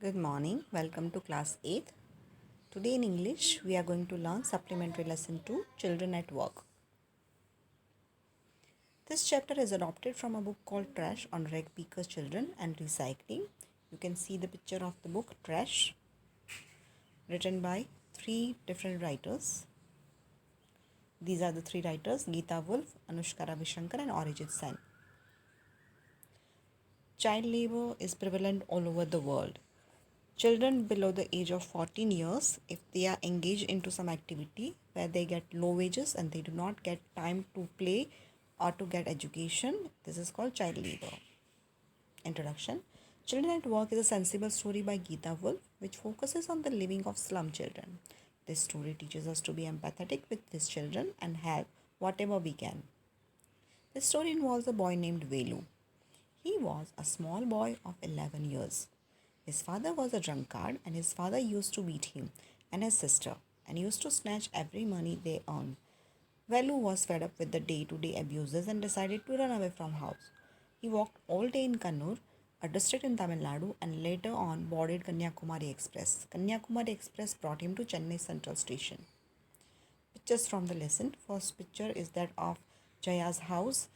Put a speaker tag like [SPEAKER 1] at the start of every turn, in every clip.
[SPEAKER 1] Good morning. Welcome to class 8th. Today in English, we are going to learn supplementary lesson 2 Children at Work. This chapter is adopted from a book called Trash on Reg Picker Children and Recycling. You can see the picture of the book Trash, written by three different writers. These are the three writers Geeta Wolf, Anushka Ravishankar, and Arijit Sen. Child labor is prevalent all over the world. Children below the age of 14 years, if they are engaged into some activity where they get low wages and they do not get time to play or to get education, this is called child labor. Introduction. Children at Work is a sensible story by Geeta Wolf which focuses on the living of slum children. This story teaches us to be empathetic with these children and help whatever we can. The story involves a boy named Velu. He was a small boy of 11 years. His father was a drunkard and his father used to beat him and his sister and used to snatch every money they earned. Velu was fed up with the day-to-day abuses and decided to run away from house. He walked all day in Kannur, a district in Tamil Nadu, and later on boarded Kanyakumari Express. Kanyakumari Express brought him to Chennai Central Station. Pictures from the lesson. First picture is that of Jaya's house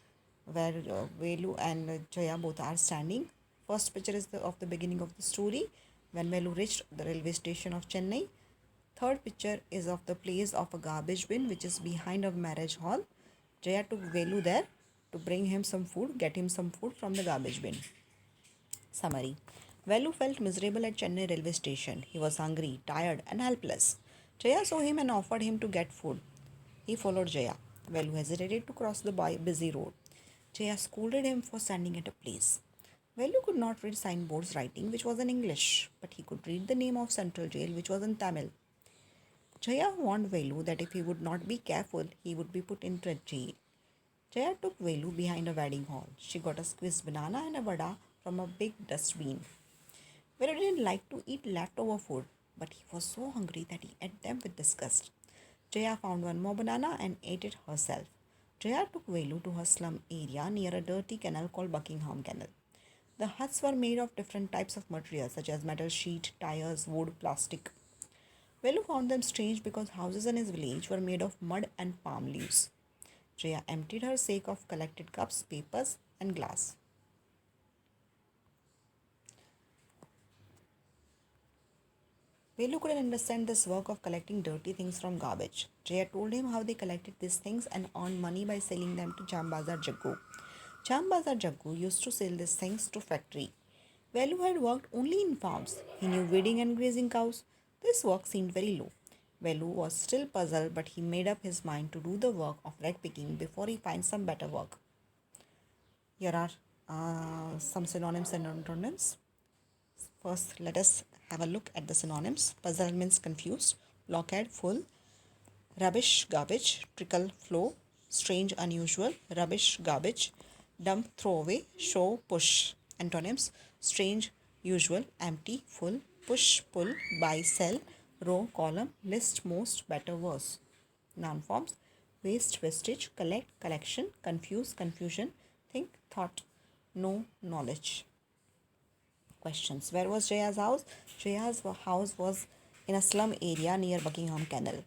[SPEAKER 1] where Velu and Jaya both are standing. First picture is of the beginning of the story when Velu reached the railway station of Chennai. Third picture is of the place of a garbage bin which is behind a marriage hall. Jaya took Velu there to bring him some food, get him some food from the garbage bin. Summary. Velu felt miserable at Chennai railway station. He was hungry, tired, and helpless. Jaya saw him and offered him to get food. He followed Jaya. Velu hesitated to cross the busy road. Jaya scolded him for standing at a place. Velu could not read signboards writing, which was in English, but he could read the name of Central Jail, which was in Tamil. Jaya warned Velu that if he would not be careful, he would be put into jail. Jaya took Velu behind a wedding hall. She got a squeezed banana and a vada from a big dustbin. Velu didn't like to eat leftover food, but he was so hungry that he ate them with disgust. Jaya found one more banana and ate it herself. Jaya took Velu to her slum area near a dirty canal called Buckingham Canal. The huts were made of different types of materials such as metal sheet, tires, wood, plastic. Velu found them strange because houses in his village were made of mud and palm leaves. Jaya emptied her sack of collected cups, papers, and glass. Velu couldn't understand this work of collecting dirty things from garbage. Jaya told him how they collected these things and earned money by selling them to Jambazar Jaggu. Jambazar Jaggu used to sell these things to factory. Velu had worked only in farms. He knew weeding and grazing cows. This work seemed very low. Velu was still puzzled, but he made up his mind to do the work of rag picking before he finds some better work. Here are some synonyms and antonyms. First, let us have a look at the synonyms. Puzzle means confused, blockhead, full, rubbish, garbage, trickle, flow, strange, unusual, rubbish, garbage, dump, throw away, show, push. Antonyms: strange, usual, empty, full, push, pull, buy, sell, row, column, list, most, better, worse. Noun forms: waste, wastage, collect, collection, confuse, confusion, think, thought, know, knowledge. Questions. Where was Jaya's house? Jaya's house was in a slum area near Buckingham Canal.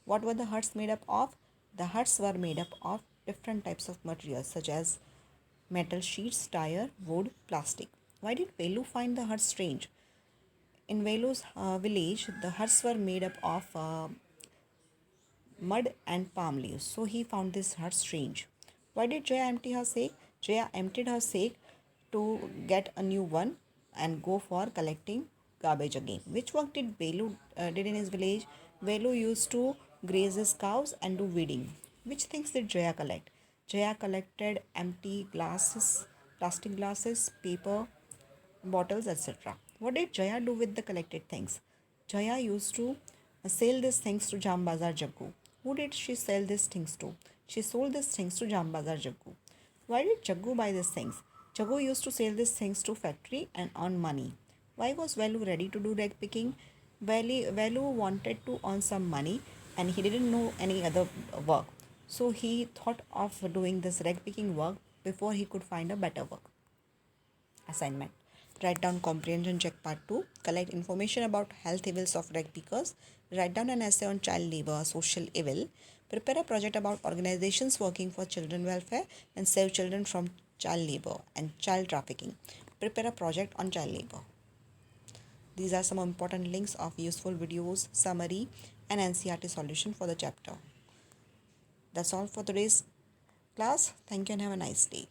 [SPEAKER 1] What were the huts made up of? The huts were made up of different types of materials such as metal sheets, tire, wood, plastic. Why did Velu find the huts strange? In Velu's village, the huts were made up of mud and palm leaves, so he found this hut strange. Why did Jaya empty her sack? Jaya emptied her sack to get a new one and go for collecting garbage again. Which work did Velu did in his village? Velu used to graze his cows and do weeding. Which things did Jaya collect? Jaya collected empty glasses, plastic glasses, paper, bottles, etc. What did Jaya do with the collected things? Jaya used to sell these things to Jambazar Jaggu. Who did she sell these things to? She sold these things to Jambazar Jaggu. Why did Jaggu buy these things? Jaggu used to sell these things to factory and earn money. Why was Velu ready to do rag picking? Velu wanted to earn some money and he didn't know any other work. So he thought of doing this rag picking work before he could find a better work. Assignment. Write down comprehension check part 2. Collect information about health evils of reg pickers. Write down an essay on child labor, social evil. Prepare a project about organizations working for children welfare and save children from child labor and child trafficking. Prepare a project on child labor. These are some important links of useful videos, summary, and NCERT solution for the chapter. That's all for today's class. Thank you and have a nice day.